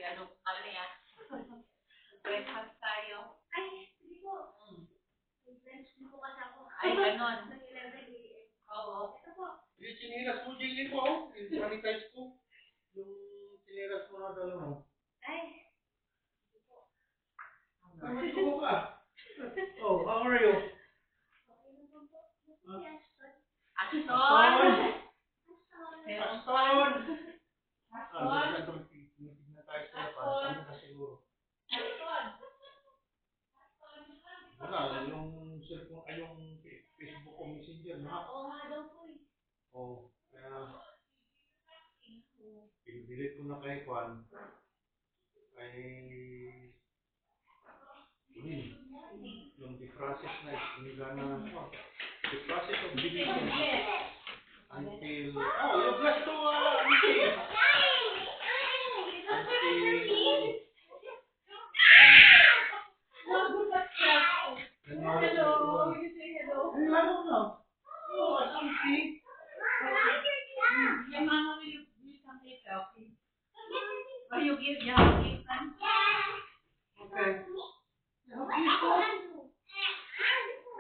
Ano kami ah. Breakfast tayo. Ay, hindi po. Hindi po kasi ako. Ay, ganon. Oo. Yung chinilas mo, Jilly po. Yung sanitize ko. Yung chinilas mo na dala mo. Ay. Ay, ko ka. Oh, how are you? Aston! Aston! Aston! Tignan tayo sa labas. Kami na siguro. Wala, yung cellphone, ay yung Facebook o Messenger na. Oo nga daw po eh. Oh, kaya i-delete ko na kay Juan. Ay yung the process na gana the process of deletion until you bless to Mickey. Hello, you say hello. Hello now. Oh, Mickey. Hey, Mama, will you come take selfie? Or you give your gift? Okay.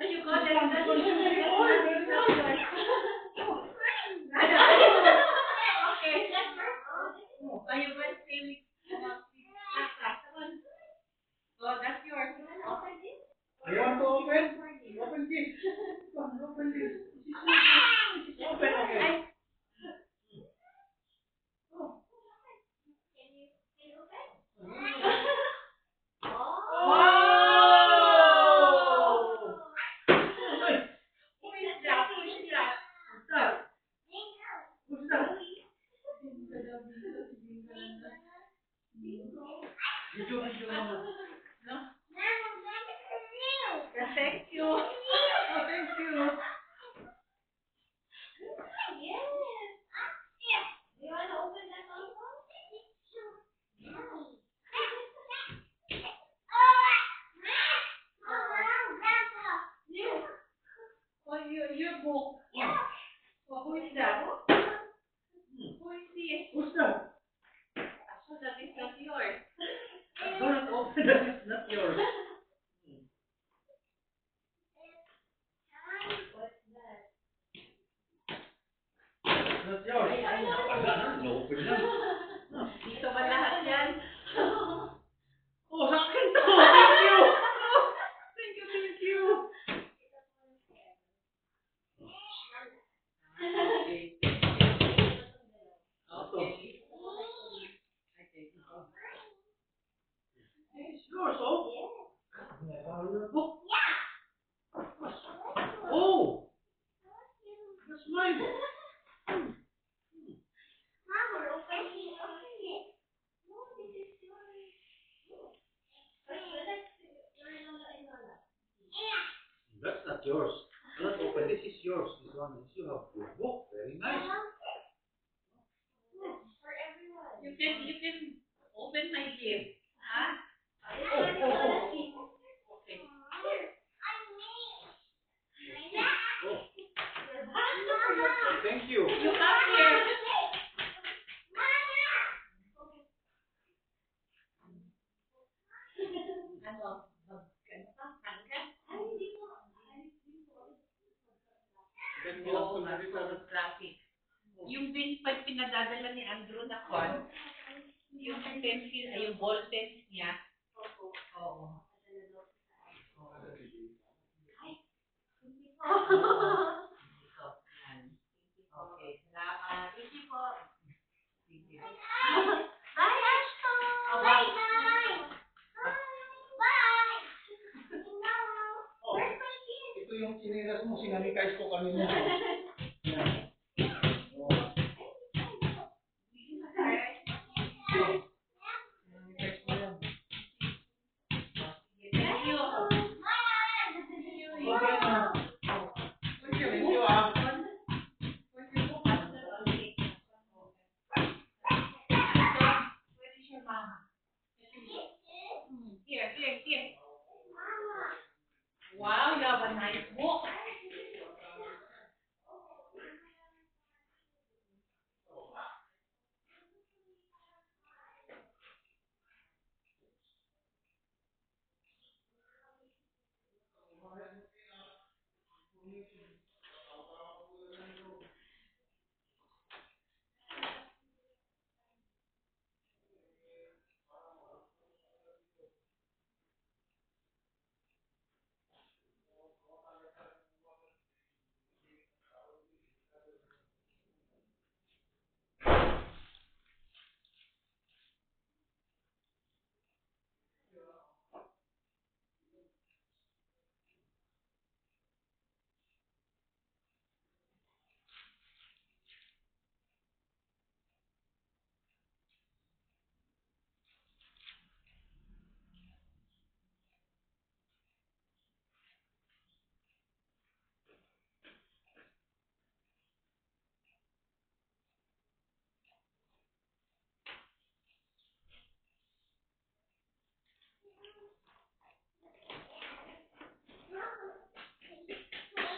When you go there, that's not okay. Are you going to stay with oh, that's yours. You want to open? Open this. Open this. Open, okay. Thank you. Oh, thank you. You want to open that also? Oh, your book. Yeah. Oh, who is that? Who is he? Who's that? So that is not yours. Do not open that. It's not yours. Not yours. No, open na. Dito ba lahat yan? Oh, sa akin to. Thank you. Thank you, thank you. Okay. It's yours, oh. Yeah. Your book. Oh. That's mine. That's not yours. Do not open. This is yours. This one is you have your book. Very nice. You can open my gift. Huh? Oh. Okay. Thank you. You come here. Ano? Oo, sobrang traffic. Yung pag pinadadala ni Andrew na con, yung pencil, ay yung ball pens niya. Oo. Okay, salamat. Thank you po. Sige. Bye, Ashton! Bye, bye! Bye! Oh, ito yung chinilas mo. Sinanitize ko kanina. Thank you. Okay na. Thank you, ah. Where is your mama? Here. Wow, you have a nice book.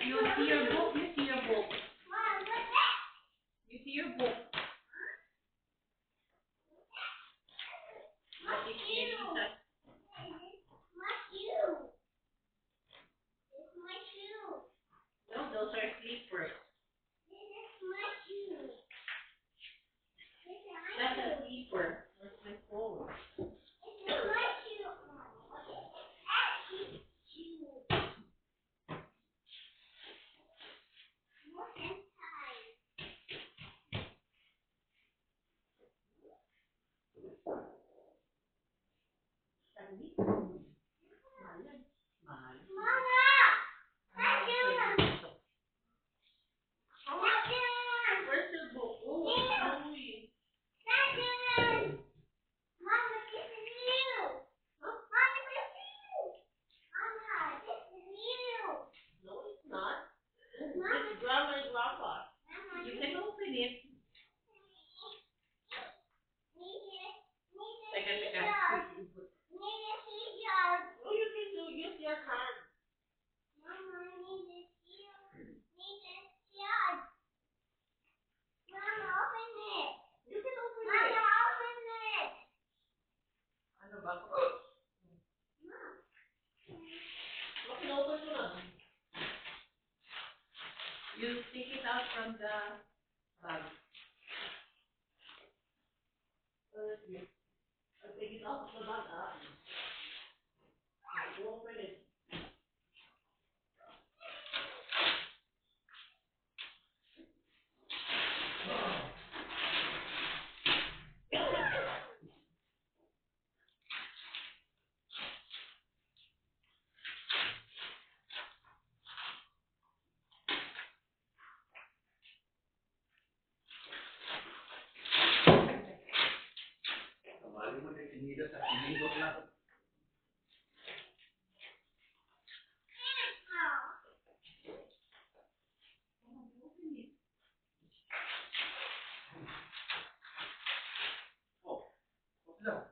You see your book? You see your book? You see your book? What is Melissa? No, those are sleepers. That's a sleeper. Where's my phone? Mahal. Where's your book? Oh, uy. No, it's not. It's grandma and grandpa. You can open it. Teka, teka. Oh, you can use your hand. You can open it. Ano ba? Open mo na. You take it out from the bag. I'll take it out of the bag. You open it. Kabali mo na sinida sa sinidok lang. Oh, okay lang.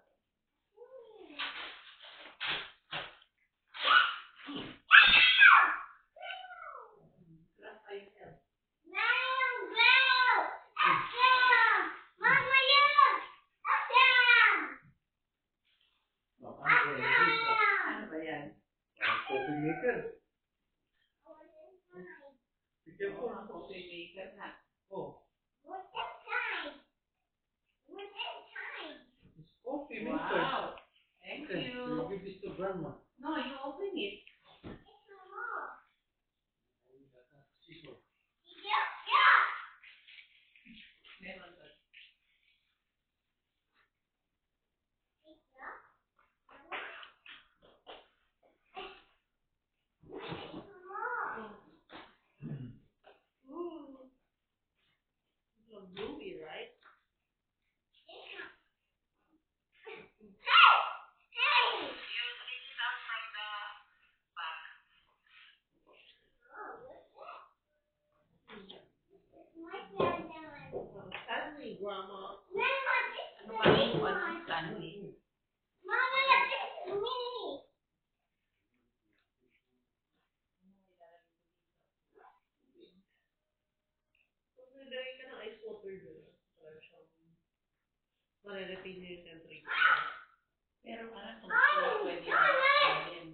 Grab by yourself. Oh, ano ba yan? Ano ba yan? Parang coffee maker. Be Ito careful. ang coffee maker na. Oh, it's coffee maker. Wow. Thank Okay, you. you give this to grandma. No, you open it. Scissor. Meron doon. It's a bluey, right? Stanley, Grandma. Ano ba yung one ng Stanley? Kung nagdagay ka ng ice water doon, para siyang mariretain niya yung temperature. Pero parang kung pwede na din.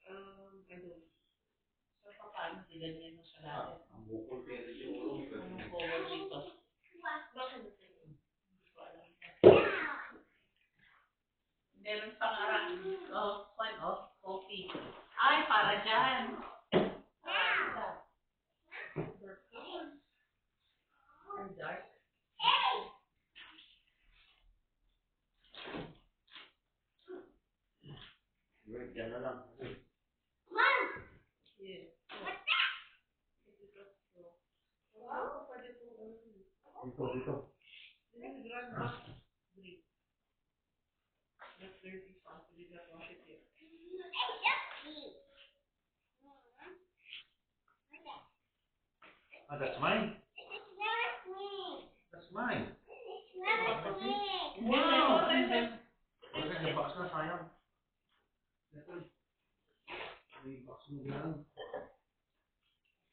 I don't. So, paano Di ganyan mo sa lalim. Ang bukol kaya rin siguro. Anong color dito? Meron pang one of coffee. Ay, para dyan. Ang dark. Wait, yan na lang. Yeah. Dito, dito. This is grand box green. That's very fun. We did not wash it yet. Ah, that's mine. That's mine. Wow! Kasi yung box na sayang. Ito. May box mo yan.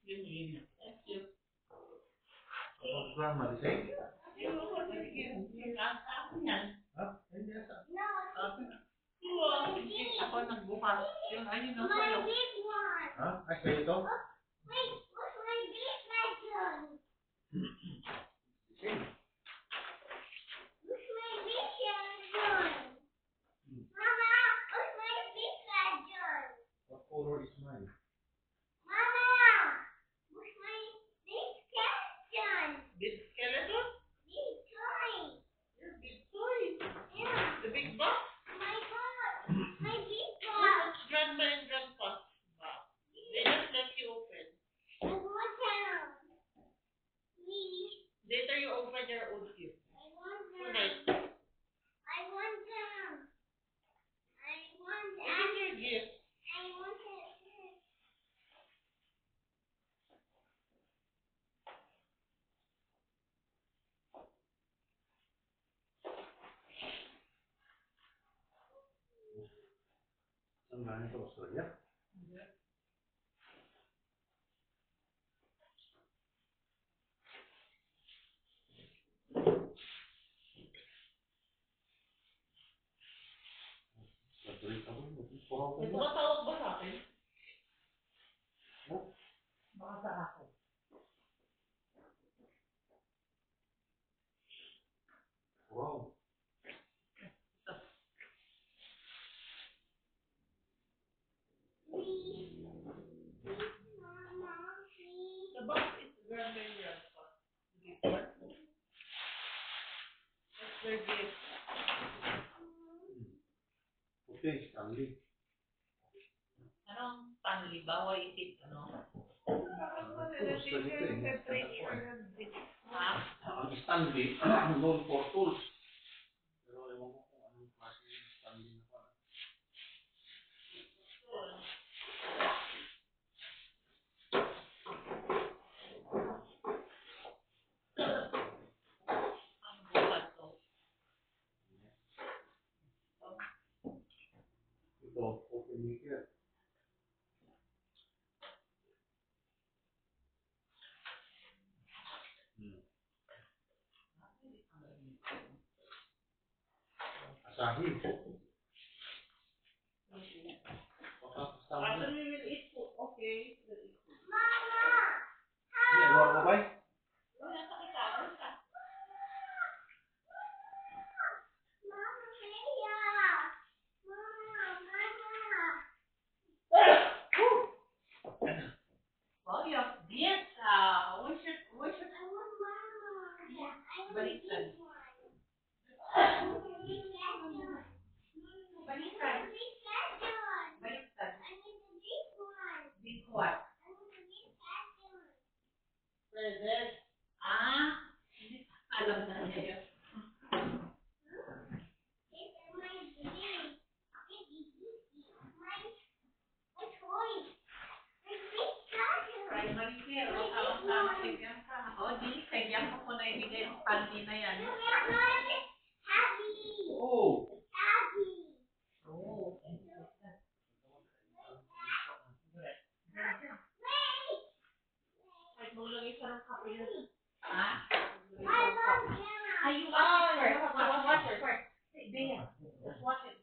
Yun, yun. Thank you. What's grandma, the same? Ha? Hindi asa. Ako nagbukas. Yung ayun na sa'yo. Ha? Ay, sa'yo to? Same. What color is mine? Big skeleton? Yeah, big toy. The big box? What's grandma and grandpa's box? They just let you open. Later you open your own gift. Tonight. What is your gift? Saan galing to? Australia? Nag-drink ako. Puro ko May na. tumatawag ba sa akin? Oh, Baka sa ako. wow. The box is grandma and grandpa. The big one. That's their gift. Okay, Stanley. Anong family ba? Why is it, ano? Ha? Ang Stanley, known for tools. Pero ewan ko kung anong klase yung Stanley na pa. Ang bukas to. Ito, open maker. Asahi. Baka Stanley. After we will eat food, okay? We'll eat food. Hindi, luar mo ba? Wala sa kita. Oh, you have this. Where's your baliktad? Baliktad. Baliktad. Big what? Present. Ah, alam na niya yun. Primary care, o tama-tama bigyan ka. O, di, kaya ko na ibigay ng panty na yan. Oh! Oh. Ay, tulong isa ng kape yun. Ha? Ay, you watch it first. There. Just watch it.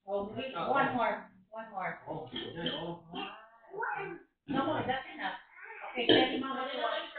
Oh, wait, one more. Oh, okay, oh. No more. Tell Mama to wash